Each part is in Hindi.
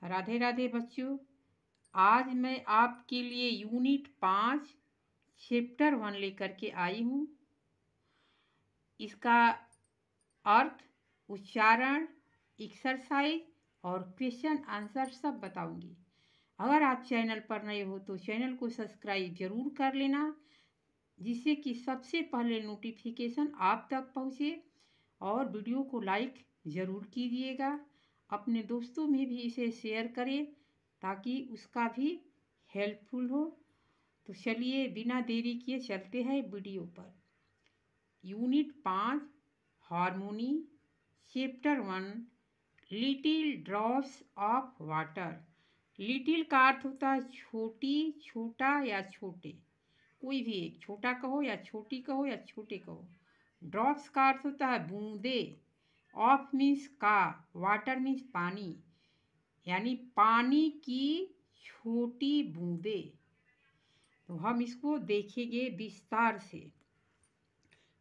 राधे राधे बच्चों। आज मैं आपके लिए यूनिट 5 चैप्टर 1 लेकर के आई हूँ। इसका अर्थ, उच्चारण, एक्सरसाइज और क्वेश्चन आंसर सब बताऊंगी। अगर आप चैनल पर नए हो तो चैनल को सब्सक्राइब जरूर कर लेना, जिससे कि सबसे पहले नोटिफिकेशन आप तक पहुँचे। और वीडियो को लाइक ज़रूर कीजिएगा। अपने दोस्तों में भी इसे शेयर करें ताकि उसका भी हेल्पफुल हो। तो चलिए बिना देरी किए चलते हैं वीडियो पर। Unit 5 harmony, chapter 1 little drops of water. Little का अर्थ होता है छोटी, छोटा या छोटे, कोई भी एक, छोटा कहो या छोटी कहो या छोटे कहो। ड्रॉप्स का अर्थ होता है बूंदे। ऑफ मीन्स का, वाटर मीन्स पानी, यानी पानी की छोटी बूंदे। तो हम इसको देखेंगे विस्तार से।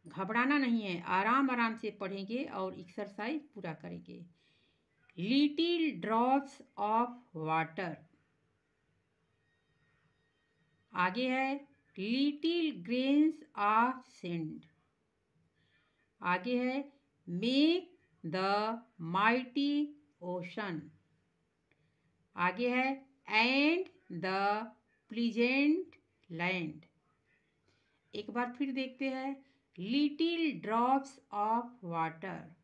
घबराना नहीं है, आराम आराम से पढ़ेंगे और एक्सरसाइज पूरा करेंगे। Little drops of water. आगे है लिटिल ग्रेन्स ऑफ सैंड। आगे है मेक द माइटी ओशन। आगे है एंड द प्लीजेंट लैंड। एक बार फिर देखते हैं little drops of water.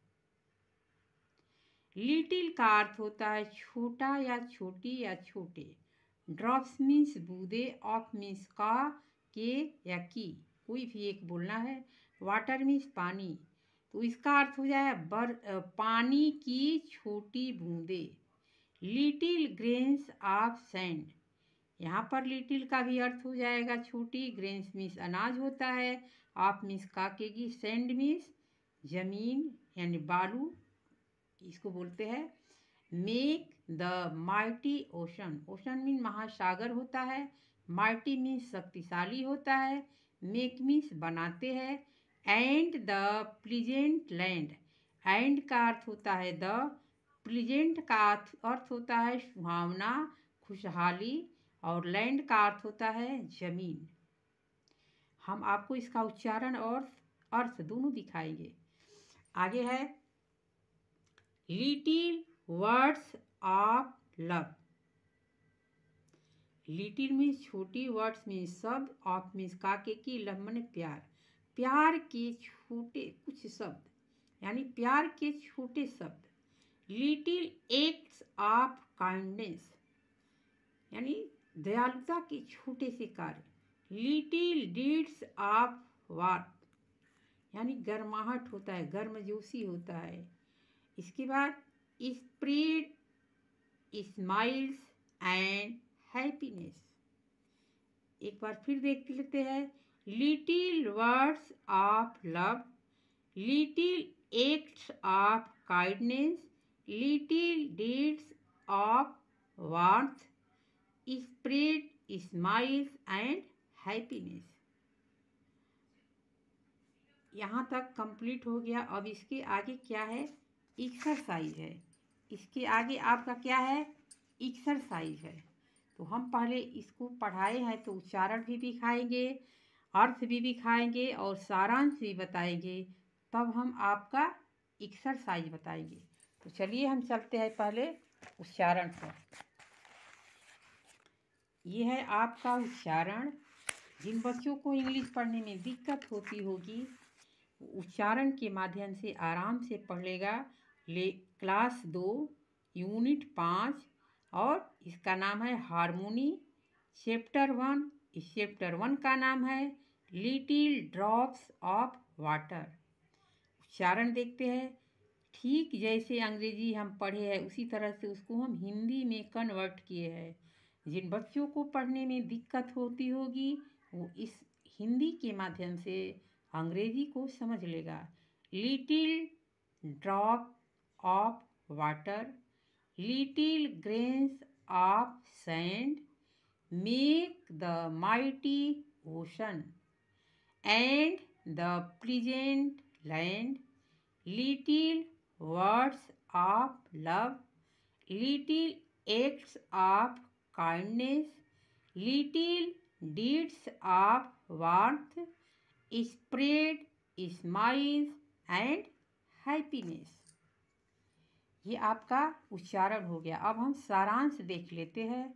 Little का अर्थ होता है छोटा या छोटी या छोटे। ड्रॉप्स मीन्स बूंदे, ऑफ मीन्स का, के या की, कोई भी एक बोलना है। वाटर मीन्स पानी, तो इसका अर्थ हो जाए पानी की छोटी बूंदे। Little grains of sand. यहाँ पर लिटिल का भी अर्थ हो जाएगा छोटी। ग्रेन्स मीन्स अनाज होता है, ऑफ मीन्स काकेगी, सैंड मीन्स जमीन यानी बालू, इसको बोलते हैं। Make the mighty ocean. Ocean mean महासागर होता है। माइटी मीन्स शक्तिशाली होता है। मेक मीन्स बनाते हैं। And the pleasant land. And का अर्थ होता है द, प्लीजेंट का अर्थ होता है सुहावना, खुशहाली, और लैंड का अर्थ होता है जमीन। हम आपको इसका उच्चारण और अर्थ दोनों दिखाएंगे। आगे है little words of love. Little means छोटी, वर्ड्स मीन्स शब्द, ऑफ मीन्स काके की, लव माने प्यार। प्यार के छोटे कुछ शब्द, यानी प्यार के छोटे शब्द। लिटिल एक्ट्स ऑफ काइंडनेस, यानी दयालुता के छोटे से कार्य। लिटिल डीड्स ऑफ वार्थ, यानी गर्माहट होता है, गर्मजोशी होता है। इसके बाद स्प्रेड स्माइल्स एंड हैप्पीनेस। एक बार फिर देख लेते हैं little words of love, little acts of kindness, little deeds of वार्थ, spread smiles and happiness. यहाँ तक कंप्लीट हो गया। अब इसके आगे क्या है? एक्सरसाइज है। इसके आगे आपका क्या है? एक्सरसाइज है। तो हम पहले इसको पढ़ाए हैं तो उच्चारण भी दिखाएंगे, अर्थ भी दिखाएंगे और सारांश भी बताएंगे, तब हम आपका एक्सरसाइज बताएंगे। तो चलिए हम चलते हैं पहले उच्चारण पर। ये है आपका उच्चारण। जिन बच्चों को इंग्लिश पढ़ने में दिक्कत होती होगी, उच्चारण के माध्यम से आराम से पढ़ लेगा। क्लास 2 यूनिट 5, और इसका नाम है हार्मोनी, चैप्टर 1। इस चैप्टर 1 का नाम है लिटिल ड्रॉप्स ऑफ वाटर। उच्चारण देखते हैं। ठीक जैसे अंग्रेजी हम पढ़े हैं उसी तरह से उसको हम हिंदी में कन्वर्ट किए हैं। जिन बच्चों को पढ़ने में दिक्कत होती होगी वो इस हिंदी के माध्यम से अंग्रेजी को समझ लेगा। Little drop of water, little grains of sand make the mighty ocean and the pleasant land, little words of love, little acts of kindness, little deeds of warmth, spread smiles and happiness। ये आपका उच्चारण हो गया। अब हम सारांश देख लेते हैं।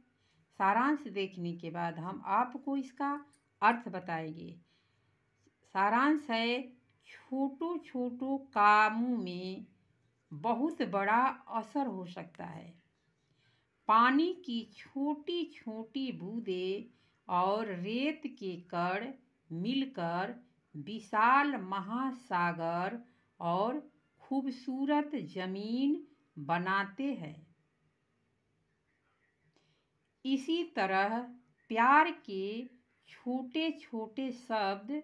सारांश देखने के बाद हम आपको इसका अर्थ बताएंगे। सारांश है, छोटो छोटो कामों में बहुत बड़ा असर हो सकता है। पानी की छोटी छोटी बूंदें और रेत के कण मिलकर विशाल महासागर और खूबसूरत जमीन बनाते हैं। इसी तरह प्यार के छोटे छोटे शब्द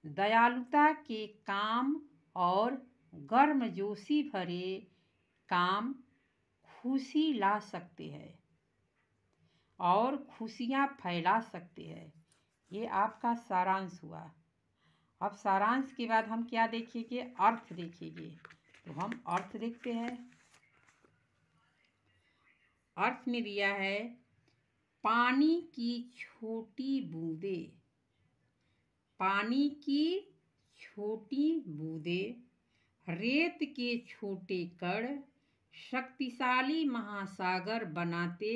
दयालुता के काम और गर्मजोशी भरे काम खुशी ला सकते हैं और खुशियाँ फैला सकते हैं। ये आपका सारांश हुआ। अब सारांश के बाद हम क्या देखेंगे? अर्थ देखेंगे। तो हम अर्थ देखते हैं। अर्थ में दिया है, पानी की छोटी बूंदें। पानी की छोटी बूंदें, रेत के छोटे कण शक्तिशाली महासागर बनाते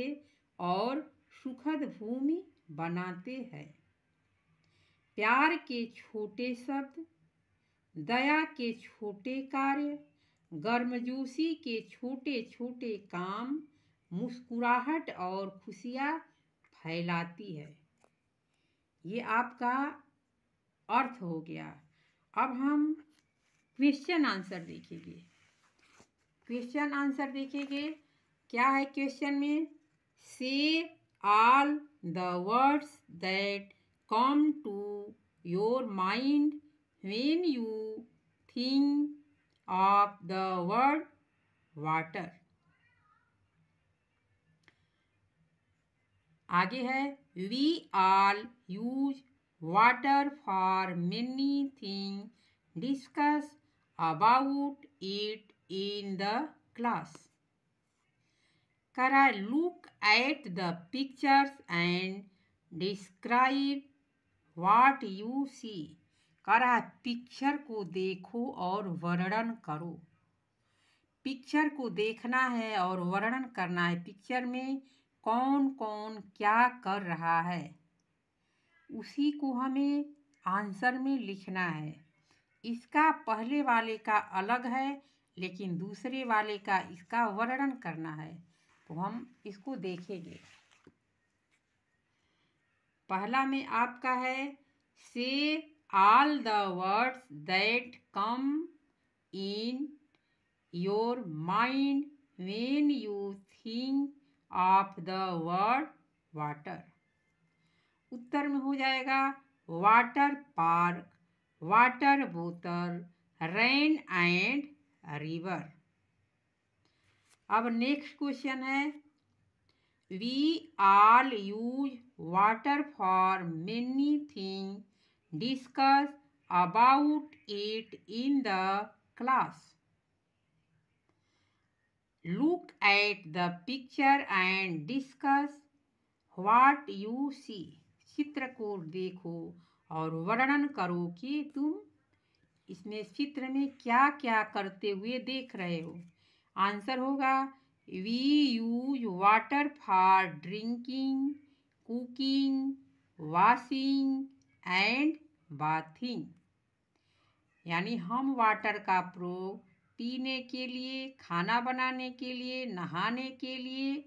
और सुखद भूमि बनाते हैं। प्यार के छोटे शब्द, दया के छोटे कार्य, गर्मजोशी के छोटे छोटे काम मुस्कुराहट और खुशियाँ फैलाती है। ये आपका अर्थ हो गया। अब हम क्वेश्चन आंसर देखेंगे। क्वेश्चन आंसर देखेंगे। क्या है क्वेश्चन में? Say all the words that come to your mind when you think of the word water. आगे है, we all use water for many thing, discuss about it in the class। करा, look at the pictures and describe what you see। करा, पिक्चर को देखो और वर्णन करो। पिक्चर को देखना है और वर्णन करना है। पिक्चर में कौन कौन क्या कर रहा है, उसी को हमें आंसर में लिखना है। इसका पहले वाले का अलग है, लेकिन दूसरे वाले का इसका वर्णन करना है। तो हम इसको देखेंगे। पहला में आपका है, से all the words that come in your mind when you think of the word water. उत्तर में हो जाएगा, water park, water bottle, rain and river. अब नेक्स्ट क्वेश्चन है, we all use water for many thing, discuss about it in the class. Look at the picture and discuss what you see. चित्र को देखो और वर्णन करो कि तुम इसमें चित्र में क्या क्या करते हुए देख रहे हो। आंसर होगा, we use water for drinking, cooking, washing and bathing. यानी हम वाटर का प्रयोग पीने के लिए, खाना बनाने के लिए, नहाने के लिए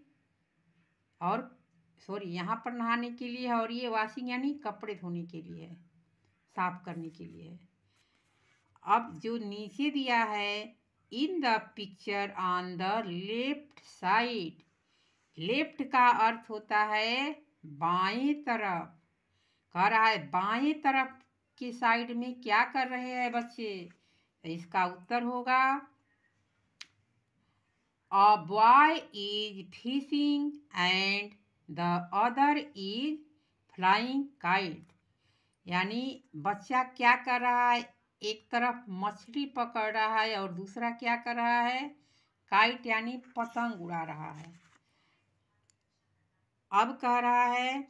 और यहाँ पर नहाने के लिए है, और ये वॉशिंग यानी कपड़े धोने के लिए है, साफ करने के लिए है। अब जो नीचे दिया है, in the picture on the left side. Left का अर्थ होता है बाएं तरफ। कह रहा है बाएं तरफ के साइड में क्या कर रहे हैं बच्चे? इसका उत्तर होगा, a boy is fishing and the other is flying kite. यानी बच्चा क्या कर रहा है? एक तरफ मछली पकड़ रहा है और दूसरा क्या कर रहा है? काइट यानी पतंग उड़ा रहा है। अब कह रहा है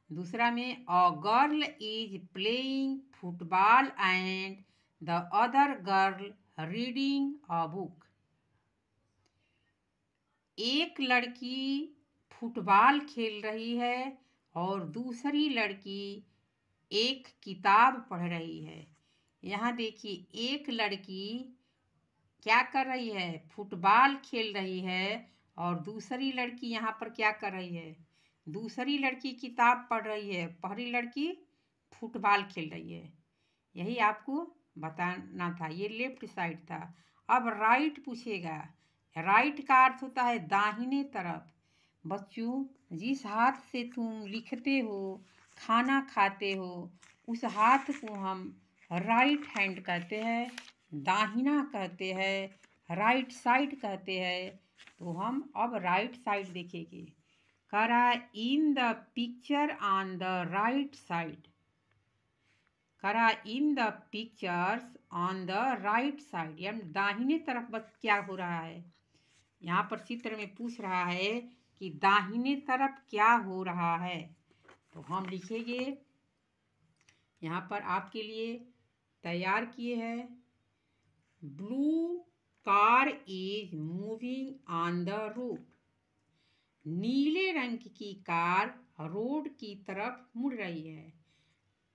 दूसरा में, a girl is playing football and the other girl reading a book. एक लड़की फुटबॉल खेल रही है और दूसरी लड़की एक किताब पढ़ रही है। यहाँ देखिए, एक लड़की क्या कर रही है, फुटबॉल खेल रही है, और दूसरी लड़की यहाँ पर क्या कर रही है, दूसरी लड़की किताब पढ़ रही है, पहली लड़की फुटबॉल खेल रही है। यही आपको बताना था, ये लेफ्ट साइड था। अब राइट पूछेगा। राइट का अर्थ होता है दाहिने तरफ। बच्चों, जिस हाथ से तुम लिखते हो, खाना खाते हो, उस हाथ को हम राइट हैंड कहते हैं, दाहिना कहते हैं, राइट साइड कहते हैं। तो हम अब राइट साइड देखेंगे। कह रहा है in the picture on the right side. कह रहा है in the pictures on the right side, यानी दाहिने तरफ बस क्या हो रहा है। यहाँ पर चित्र में पूछ रहा है कि दाहिने तरफ क्या हो रहा है। तो हम लिखेंगे, यहाँ पर आपके लिए तैयार किए हैं, blue car is moving on the road. नीले रंग की कार रोड की तरफ मुड़ रही है।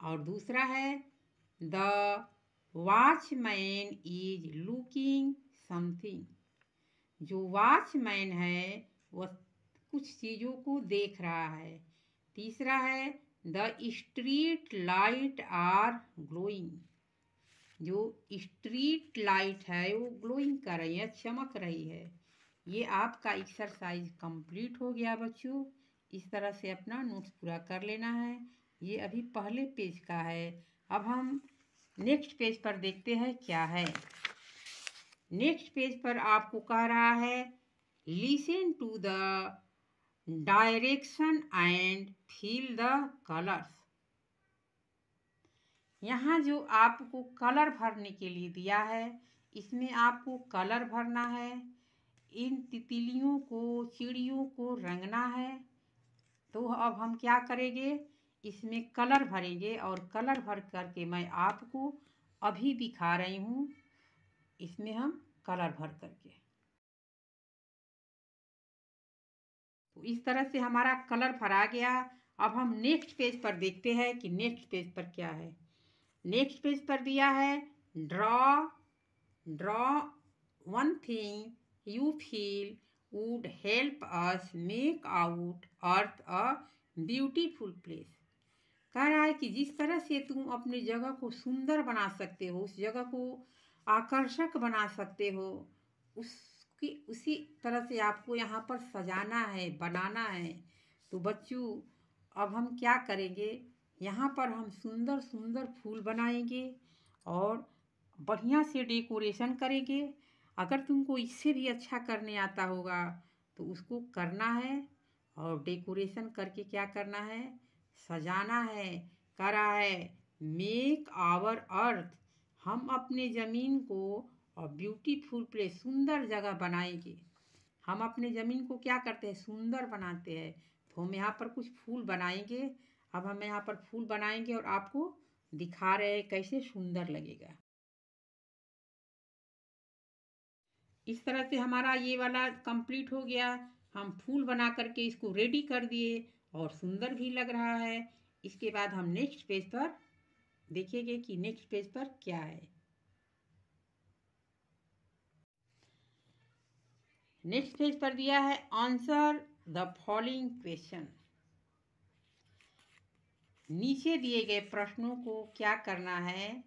और दूसरा है, the watchman is looking something. जो वॉचमैन है वह कुछ चीज़ों को देख रहा है। तीसरा है, the street light are glowing. जो स्ट्रीट लाइट है वो ग्लोइंग कर रही है, चमक रही है। ये आपका एक्सरसाइज कंप्लीट हो गया बच्चों। इस तरह से अपना नोट्स पूरा कर लेना है। ये अभी पहले पेज का है। अब हम नेक्स्ट पेज पर देखते हैं क्या है। नेक्स्ट पेज पर आपको कह रहा है, listen to the direction and feel the colours. यहाँ जो आपको कलर भरने के लिए दिया है, इसमें आपको कलर भरना है। इन तितलियों को, चिड़ियों को रंगना है। तो अब हम क्या करेंगे, इसमें कलर भरेंगे, और कलर भर करके मैं आपको अभी दिखा रही हूँ। इसमें हम कलर भर करके, तो इस तरह से हमारा कलर भरा गया। अब हम नेक्स्ट पेज पर देखते हैं कि नेक्स्ट पेज पर क्या है। नेक्स्ट पेज पर दिया है, draw one thing you feel would help us make out earth a beautiful place. कह रहा है कि जिस तरह से तुम अपनी जगह को सुंदर बना सकते हो, उस जगह को आकर्षक बना सकते हो, उसी तरह से आपको यहाँ पर सजाना है, बनाना है। तो बच्चों, अब हम क्या करेंगे, यहाँ पर हम सुंदर सुंदर फूल बनाएंगे और बढ़िया से डेकोरेशन करेंगे। अगर तुमको इससे भी अच्छा करने आता होगा तो उसको करना है, और डेकोरेशन करके क्या करना है, सजाना है। कह रहा है मेक आवर अर्थ, हम अपने ज़मीन को और ब्यूटीफुल प्लेस, सुंदर जगह बनाएंगे। हम अपने ज़मीन को क्या करते हैं, सुंदर बनाते हैं। तो हम यहाँ पर कुछ फूल बनाएंगे। अब हम यहाँ पर फूल बनाएंगे और आपको दिखा रहे हैं कैसे सुंदर लगेगा। इस तरह से हमारा ये वाला कंप्लीट हो गया। हम फूल बना करके इसको रेडी कर दिए और सुंदर भी लग रहा है। इसके बाद हम नेक्स्ट पेज पर देखेंगे कि नेक्स्ट पेज पर क्या है। नेक्स्ट पेज पर दिया है, आंसर द फॉलोइंग क्वेश्चन। नीचे दिए गए प्रश्नों को क्या करना है,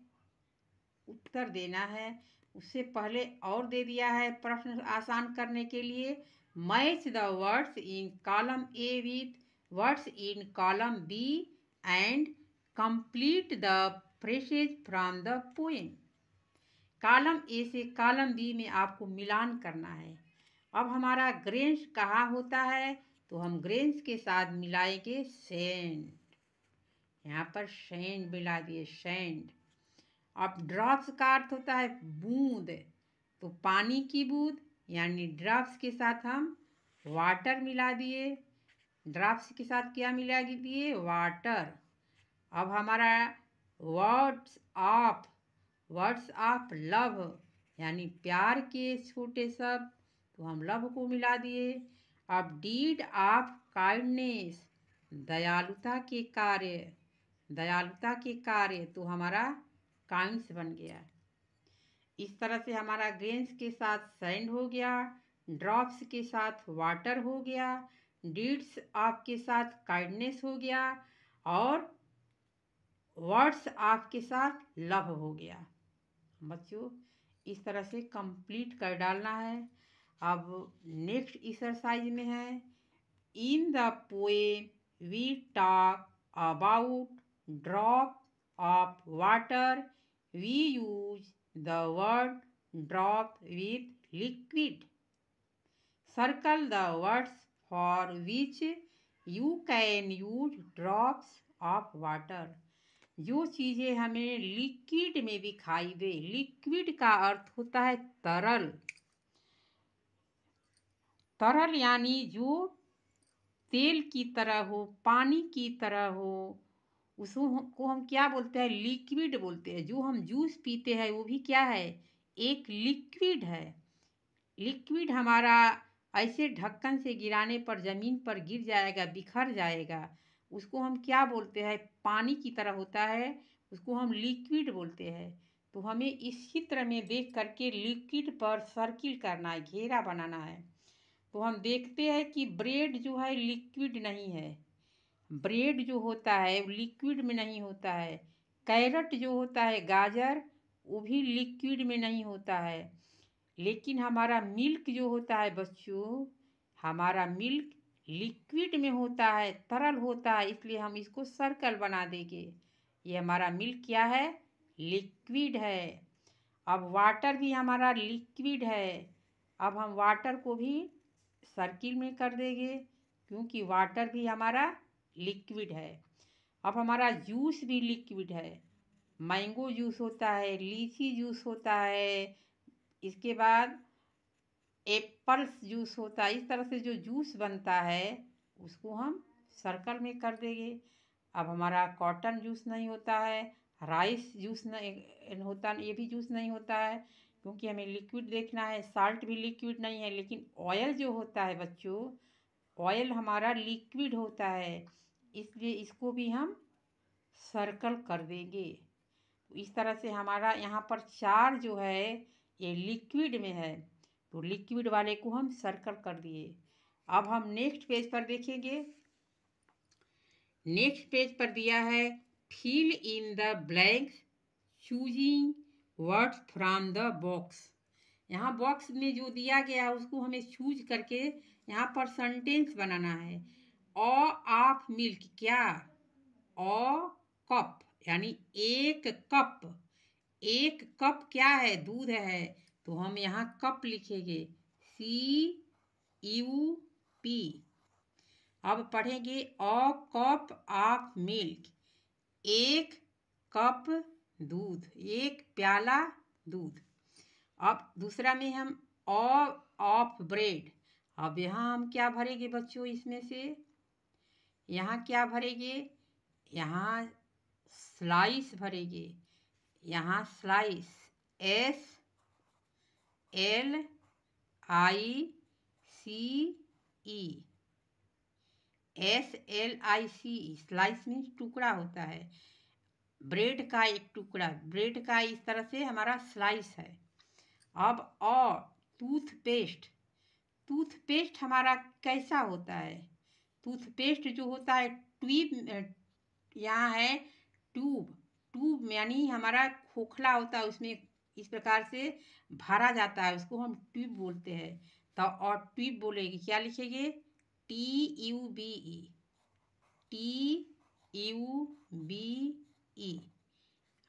उत्तर देना है। उससे पहले और दे दिया है प्रश्न आसान करने के लिए, match the words in column A with words in column B and complete the phrases from the poem. Column A से कॉलम बी में आपको मिलान करना है। अब हमारा ग्रेन्स कहाँ होता है, तो हम ग्रेन्स के साथ मिलाएंगे सेंड। यहाँ पर सेंड मिला दिए, सेंड। अब ड्रॉप्स का अर्थ होता है बूंद, तो पानी की बूंद यानी ड्रॉप्स के साथ हम वाटर मिला दिए, ड्रॉप्स के साथ क्या मिला दिए, वाटर। अब हमारा वर्ड्स ऑफ लव यानी प्यार के छोटे शब्द, तो हम लव को मिला दिए। अब डीड ऑफ काइंडनेस, दयालुता के कार्य, तो हमारा काइंड्स बन गया। इस तरह से हमारा ग्रेन्स के साथ सैंड हो गया, ड्रॉप्स के साथ वाटर हो गया, डीड्स ऑफ के साथ काइंडनेस हो गया और वर्ड्स ऑफ के साथ लव हो गया। बच्चों इस तरह से कंप्लीट कर डालना है। अब नेक्स्ट एक्सरसाइज में है, in the poem we talk about drop of water, we use the word drop with liquid. Circle the words for which you can use drops of water. जो चीज़ें हमें लिक्विड में दिखाई दे, लिक्विड का अर्थ होता है तरल, तरल यानी जो तेल की तरह हो, पानी की तरह हो, उसको हम क्या बोलते हैं, लिक्विड बोलते हैं। जो हम जूस पीते हैं वो भी क्या है, एक लिक्विड है। लिक्विड हमारा ऐसे ढक्कन से गिराने पर ज़मीन पर गिर जाएगा, बिखर जाएगा, उसको हम क्या बोलते हैं, पानी की तरह होता है, उसको हम लिक्विड बोलते हैं। तो हमें इस चित्र में देख करके लिक्विड पर सर्किल करना है, घेरा बनाना है। तो हम देखते हैं कि ब्रेड जो है लिक्विड नहीं है, ब्रेड जो होता है वो लिक्विड में नहीं होता है। कैरट जो होता है, गाजर, वो भी लिक्विड में नहीं होता है। लेकिन हमारा मिल्क जो होता है बच्चों, हमारा मिल्क लिक्विड में होता है, तरल होता है, इसलिए हम इसको सर्कल बना देंगे। ये हमारा मिल्क क्या है, लिक्विड है। अब वाटर भी हमारा लिक्विड है। अब हम वाटर को भी सर्किल में कर देंगे क्योंकि वाटर भी हमारा लिक्विड है। अब हमारा जूस भी लिक्विड है, मैंगो जूस होता है, लीची जूस होता है, इसके बाद एप्पल्स जूस होता है। इस तरह से जो जूस बनता है उसको हम सर्कल में कर देंगे। अब हमारा कॉटन जूस नहीं होता है, राइस जूस नहीं होता, ये भी जूस नहीं होता है क्योंकि हमें लिक्विड देखना है। साल्ट भी लिक्विड नहीं है, लेकिन ऑयल जो होता है बच्चों, ऑयल हमारा लिक्विड होता है, इसलिए इसको भी हम सर्कल कर देंगे। तो इस तरह से हमारा यहाँ पर चार जो है ये लिक्विड में है, तो लिक्विड वाले को हम सर्कल कर दिए। अब हम नेक्स्ट पेज पर देखेंगे। नेक्स्ट पेज पर दिया है, fill in the blanks choosing words from the box. यहाँ बॉक्स में जो दिया गया है उसको हमें चूज करके यहाँ पर सेंटेंस बनाना है। ऑफ मिल्क, क्या, कप यानी एक कप, एक कप क्या है, दूध है, तो हम यहाँ कप लिखेंगे, CUP। अब पढ़ेंगे, अ कप ऑफ मिल्क, एक कप दूध, एक प्याला दूध। अब दूसरा में हम ऑफ ब्रेड। अब यहाँ हम क्या भरेंगे बच्चों, इसमें से यहाँ क्या भरेंगे, यहाँ स्लाइस भरेंगे, यहाँ स्लाइस, SLICE, स्लाइस मीन्स टुकड़ा होता है, ब्रेड का एक टुकड़ा, ब्रेड का इस तरह से हमारा स्लाइस है। अब टूथपेस्ट, टूथपेस्ट हमारा कैसा होता है, टूथपेस्ट जो होता है ट्यूब, यहाँ है ट्यूब, ट्यूब यानी हमारा खोखला होता है, उसमें इस प्रकार से भरा जाता है, उसको हम ट्यूब बोलते हैं। तो और ट्यूब बोलेगी, क्या लिखेंगे, TUBE,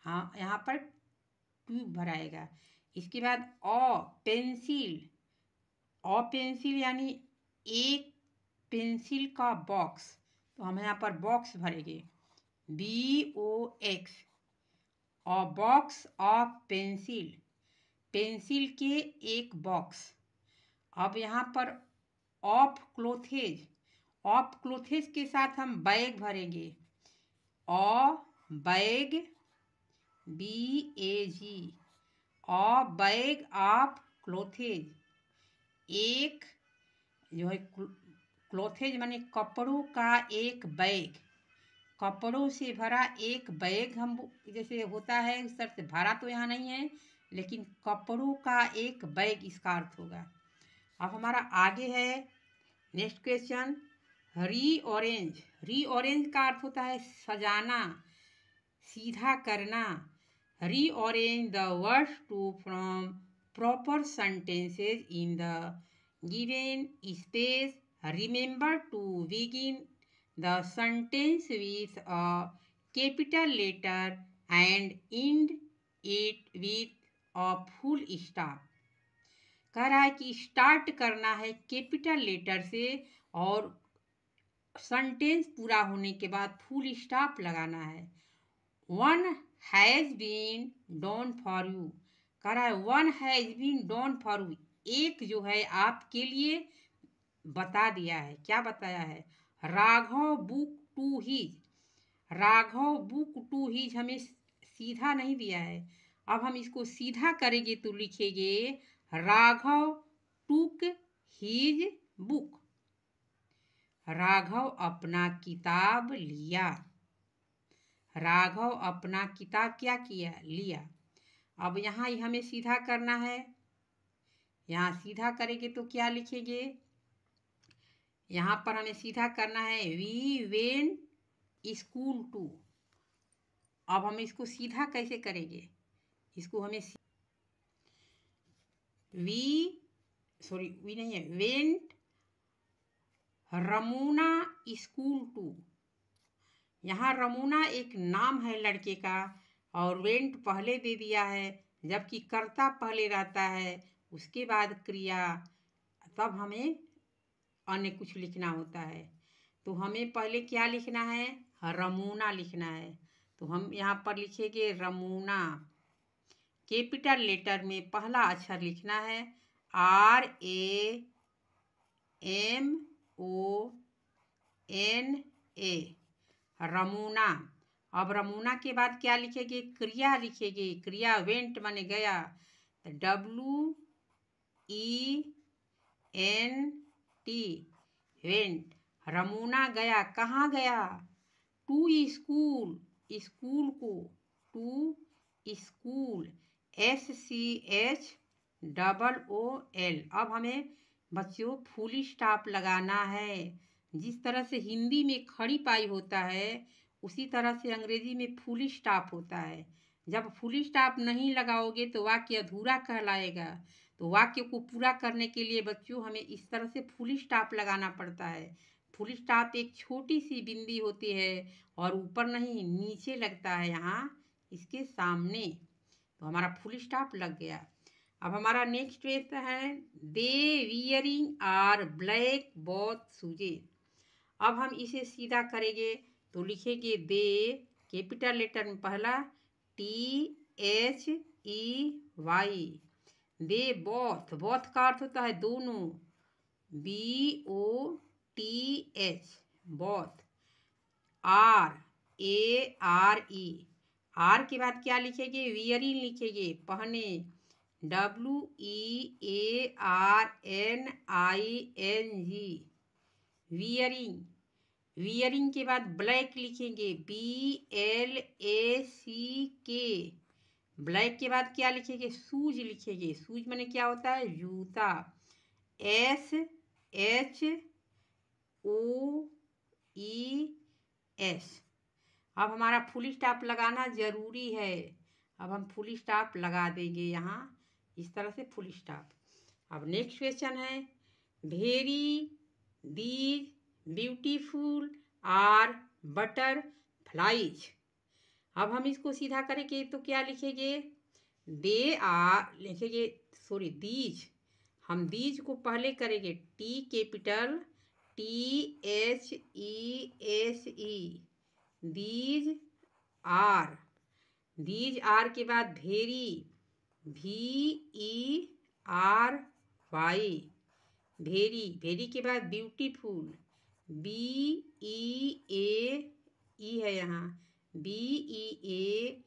हाँ यहाँ पर ट्यूब भराएगा। इसके बाद पेंसिल, पेंसिल यानी एक पेंसिल का बॉक्स, तो हम यहाँ पर बॉक्स भरेंगे, BOX, box of pencil, pencil के एक बॉक्स। अब यहाँ पर ऑफ क्लोथेज, ऑफ क्लोथेज के साथ हम बैग भरेंगे। Bag, BAG, bag of क्लोथेज। एक जो है क्लोथेज माने कपड़ों का एक बैग, कपड़ों से भरा एक बैग। हम जैसे होता है उस तरह से भरा तो यहाँ नहीं है, लेकिन कपड़ों का एक बैग इसका अर्थ होगा। अब हमारा आगे है नेक्स्ट क्वेश्चन, रीऑरेंज। रीऑरेंज का अर्थ होता है सजाना, सीधा करना। Rearrange the words to from proper sentences in the given space. Remember to begin the sentence with a capital letter and end it with a full stop। कह रहा है कि स्टार्ट करना है कैपिटल लेटर से और सेंटेंस पूरा होने के बाद फुल स्टॉप लगाना है। One has been done for you, कह रहा है one has been done for you, एक जो है आपके लिए बता दिया है। क्या बताया है? Raghav book to his, Raghav book to his हमें सीधा नहीं दिया है। अब हम इसको सीधा करेंगे तो लिखेंगे Raghav took his book, Raghav अपना किताब लिया, राघव अपना किताब क्या किया? लिया। अब यहाँ हमें सीधा करना है, यहाँ सीधा करेंगे तो क्या लिखेंगे? यहाँ पर हमें सीधा करना है वी वेंट स्कूल टू। अब हम इसको सीधा कैसे करेंगे? इसको हमें वी नहीं है, वेंट रमूना स्कूल टू। यहाँ रमूना एक नाम है लड़के का और वेंट पहले दे दिया है, जबकि कर्ता पहले रहता है, उसके बाद क्रिया, तब हमें अन्य कुछ लिखना होता है। तो हमें पहले क्या लिखना है? रमूना लिखना है। तो हम यहाँ पर लिखेंगे रमूना। कैपिटल लेटर में पहला अक्षर लिखना है RAMONA, रमूना। अब रमूना के बाद क्या लिखेंगे? क्रिया लिखेंगे। क्रिया वेंट माने गया, WENT, वेंट। रमूना गया, कहाँ गया? टू स्कूल, स्कूल को, टू स्कूल, SCHOOL। अब हमें बच्चों फुल स्टॉप लगाना है। जिस तरह से हिंदी में खड़ी पाई होता है उसी तरह से अंग्रेजी में फुल स्टॉप होता है। जब फुल स्टॉप नहीं लगाओगे तो वाक्य अधूरा कहलाएगा। तो वाक्य को पूरा करने के लिए बच्चों हमें इस तरह से फुल स्टॉप लगाना पड़ता है। फुल स्टॉप एक छोटी सी बिंदी होती है और ऊपर नहीं नीचे लगता है, यहाँ इसके सामने। तो हमारा फुल स्टॉप लग गया। अब हमारा नेक्स्ट क्वेश्चन है दे वियरिंग आर ब्लैक बोथ शूजेज। अब हम इसे सीधा करेंगे तो लिखेंगे दे, कैपिटल लेटर में पहला THEY, दे बोथ, बोथ का अर्थ होता है दोनों, BOTH, बोथ। RARE, आर के बाद क्या लिखेंगे? वियरिंग लिखेंगे, पहने, WEARNING, वियरिंग। वियरिंग के बाद ब्लैक लिखेंगे, BLACK, ब्लैक के बाद क्या लिखेंगे? शूज लिखेंगे। शूज माने क्या होता है? जूता, SHOES। अब हमारा फुल स्टॉप लगाना जरूरी है। अब हम फुल स्टॉप लगा देंगे यहाँ इस तरह से फुल स्टॉप। अब नेक्स्ट क्वेश्चन है very these beautiful are butterflies. अब हम इसको सीधा करेंगे तो क्या लिखेंगे? दे आर लिखेंगे, दीज। हम दीज को पहले करेंगे, T capital THESE, these are. These are के बाद वेरी, VERY, भेरी, भेरी के बाद ब्यूटीफुल, BEAE है यहाँ, BEAUTIFUL।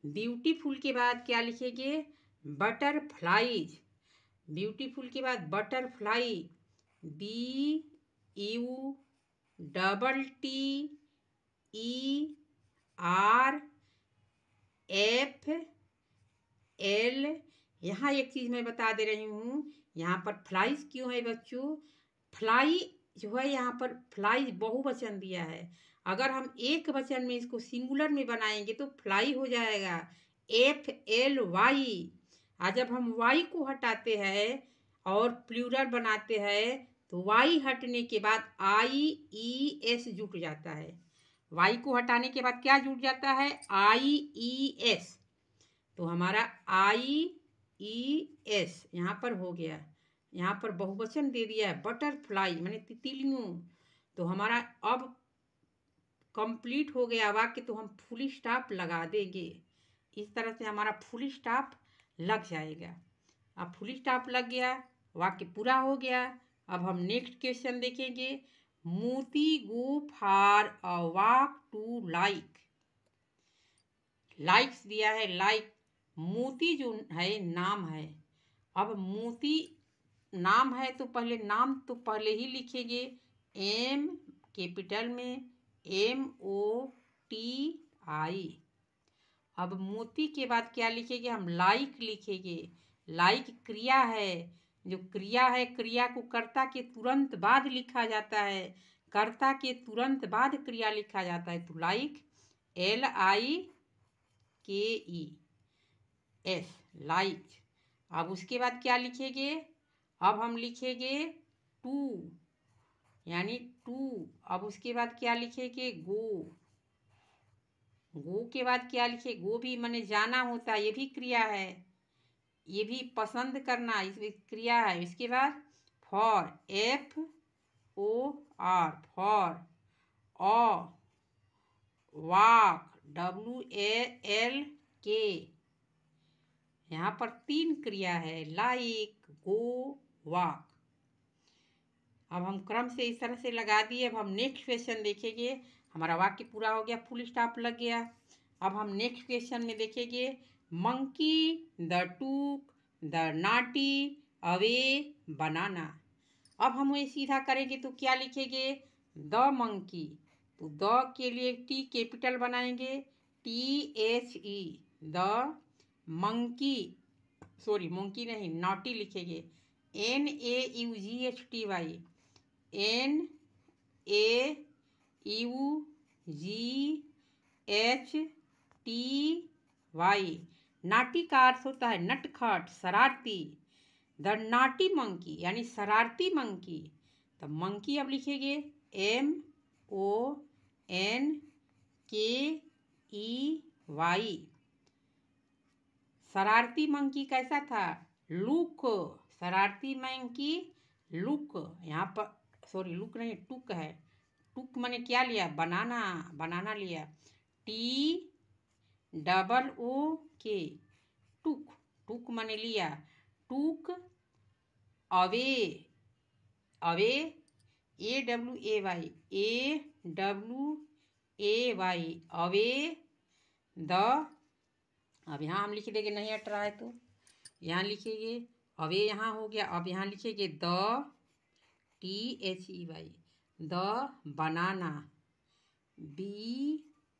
ब्यूटीफुल के बाद क्या लिखेंगे? बटरफ्लाईज। ब्यूटीफुल के बाद बटरफ्लाई, BUTTERFL। यहाँ एक चीज़ मैं बता दे रही हूँ, यहाँ पर फ्लाइज क्यों है बच्चों? फ्लाई जो है यहाँ पर फ्लाइज बहुवचन दिया है। अगर हम एक वचन में इसको सिंगुलर में बनाएंगे तो फ्लाई हो जाएगा, FLY। आज जब हम वाई को हटाते हैं और प्लूरल बनाते हैं तो वाई हटने के बाद IES जुट जाता है। वाई को हटाने के बाद क्या जुट जाता है? IES। तो हमारा IES यहाँ पर हो गया। यहाँ पर बहुवचन दे दिया है, बटरफ्लाई माने तितलियों। तो हमारा अब कंप्लीट हो गया वाक्य, तो हम फुल स्टॉप लगा देंगे। इस तरह से हमारा फुल स्टॉप लग जाएगा। अब फुल स्टॉप लग गया, वाक्य पूरा हो गया। अब हम नेक्स्ट क्वेश्चन देखेंगे। Moti go for a walk to like. Likes दिया है, लाइक। मोती जो है नाम है। अब मोती नाम है तो पहले नाम तो पहले ही लिखेंगे, M कैपिटल में MOTI। अब मोती के बाद क्या लिखेंगे? हम लाइक लिखेंगे। लाइक क्रिया है, जो क्रिया है, क्रिया को कर्ता के तुरंत बाद लिखा जाता है। कर्ता के तुरंत बाद क्रिया लिखा जाता है, तो लाइक LIKES, लाइक। अब उसके बाद क्या लिखेंगे? अब हम लिखेंगे टू, यानी टू। अब उसके बाद क्या लिखेंगे? गो। गो के बाद क्या लिखे? गो भी माने जाना होता है, ये भी क्रिया है। ये भी पसंद करना इसमें क्रिया है। इसके बाद for, FOR, for. Walk, WALK। यहाँ पर 3 क्रिया है, लाइक, गो, वॉक। अब हम क्रम से इस तरह से लगा दिए। अब हम नेक्स्ट क्वेश्चन देखेंगे। हमारा वाक्य पूरा हो गया, फुल स्टॉप लग गया। अब हम नेक्स्ट क्वेश्चन में देखेंगे, monkey the took the naughty away banana. अब हम ये सीधा करेंगे तो क्या लिखेंगे? The monkey. तो द के लिए T कैपिटल बनाएंगे, THE, the monkey. Sorry, monkey नहीं, नॉटी लिखेंगे, NAUGHTY, NAUGHTY। नाटी का अर्थ होता है नटखट, शरारती। द नाटी मंकी यानी शरारती मंकी। तो मंकी अब लिखेंगे MONKEY। शरारती मंकी कैसा था? लुक। शरारती मंकी लुक। यहाँ पर सॉरी, लुक नहीं, टुक है। टुक माने क्या लिया? बनाना, बनाना लिया, TOOK, टुक। टुक माने लिया, took away, away AWAY, away the. अब यहाँ हम लिख देंगे, नहीं हट रहा है तो यहाँ लिखेंगे, अवे यहाँ हो गया। अब यहाँ लिखेंगे the, THEY, the banana, BANANA।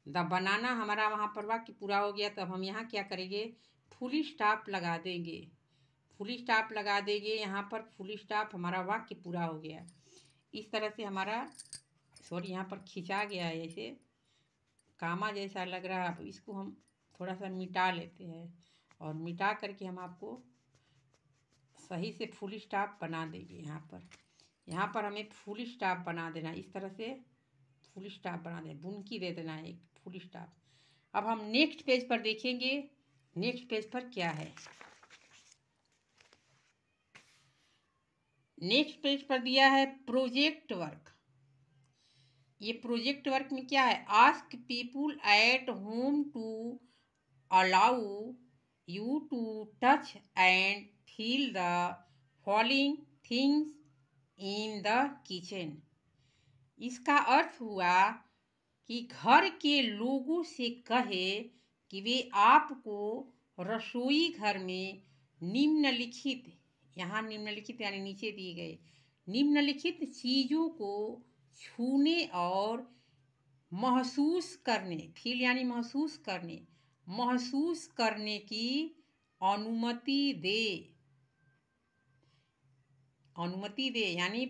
The banana हमारा वहाँ पर वाक्य पूरा हो गया। तो अब हम यहाँ क्या करेंगे? फुल स्टॉप लगा देंगे। फुल स्टॉप लगा देंगे, यहाँ पर फुल स्टॉप, हमारा वाक्य पूरा हो गया। इस तरह से हमारा, सॉरी यहाँ पर खिंचा गया है, ऐसे कामा जैसा लग रहा है। अब इसको हम थोड़ा सा मिटा लेते हैं और मिटा करके हम आपको सही से फुल स्टॉप बना देंगे। यहाँ पर हमें फुल स्टॉप बना देना, इस तरह से फुल स्टॉप बना देना, बुनकी दे देना है, एक फुल स्टॉप। अब हम नेक्स्ट पेज पर देखेंगे, नेक्स्ट पेज पर क्या है। नेक्स्ट पेज पर दिया है प्रोजेक्ट वर्क। ये प्रोजेक्ट वर्क में क्या है, ask people at home to allow you to touch and feel the following things in the kitchen. इसका अर्थ हुआ कि घर के लोगों से कहे कि वे आपको रसोई घर में निम्नलिखित, यहाँ निम्नलिखित यानी नीचे दिए गए निम्नलिखित चीज़ों को छूने और महसूस करने, फील यानी महसूस करने की अनुमति दे यानी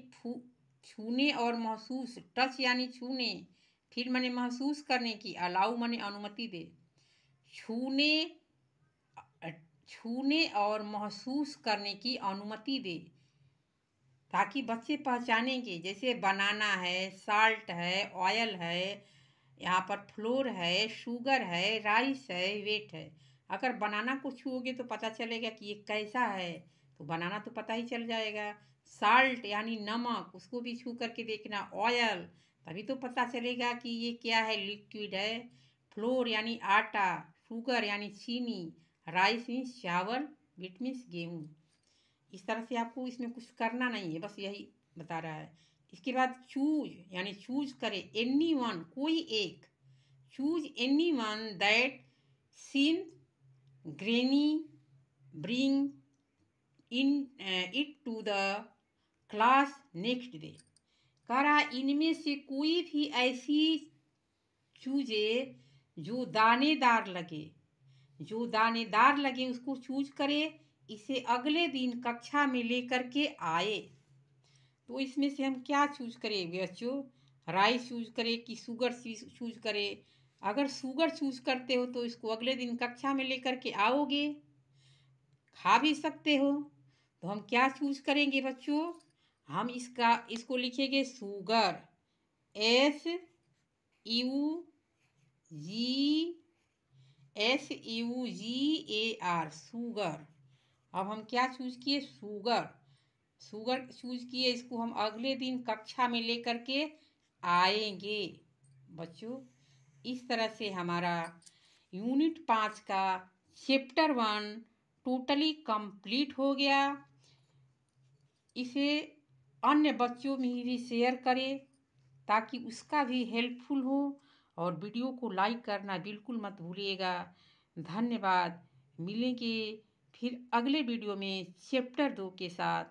छूने और महसूस, टच यानी छूने, फील माने महसूस करने की, अलाउ माने अनुमति दे। छूने और महसूस करने की अनुमति दे ताकि बच्चे पहचानेंगे, जैसे बनाना है, साल्ट है, ऑयल है, यहाँ पर फ्लोर है, शुगर है, राइस है, वेट है। अगर बनाना को छूओगे तो पता चलेगा कि ये कैसा है, तो बनाना तो पता ही चल जाएगा। साल्ट यानी नमक, उसको भी छू करके देखना। ऑयल, तभी तो पता चलेगा कि ये क्या है, लिक्विड है। फ्लोर यानी आटा, शुगर यानी चीनी, राइस मीन्स चावल, व्हीट मीन्स गेहूँ। इस तरह से आपको इसमें कुछ करना नहीं है, बस यही बता रहा है। इसके बाद चूज यानी चूज करे, एनी वन कोई एक, choose any one that seen granny bring in it to the class next day. कह रहा इनमें से कोई भी ऐसी चूजे जो दानेदार लगे उसको चूज करे, इसे अगले दिन कक्षा में लेकर के आए। तो इसमें से हम क्या चूज करें बच्चों, राइस चूज करें कि शुगर चूज करें। अगर शुगर चूज करते हो तो इसको अगले दिन कक्षा में लेकर के आओगे, खा भी सकते हो। तो हम क्या चूज करेंगे बच्चों, हम इसको लिखेंगे शुगर, SUGAR, शुगर। अब हम क्या चूज किए, शुगर चूज किए, इसको हम अगले दिन कक्षा में लेकर के आएंगे। बच्चों इस तरह से हमारा यूनिट 5 का चैप्टर 1 टोटली कंप्लीट हो गया। इसे अन्य बच्चों में भी शेयर करें ताकि उसका भी हेल्पफुल हो, और वीडियो को लाइक करना बिल्कुल मत भूलिएगा। धन्यवाद। मिलेंगे फिर अगले वीडियो में चैप्टर 2 के साथ।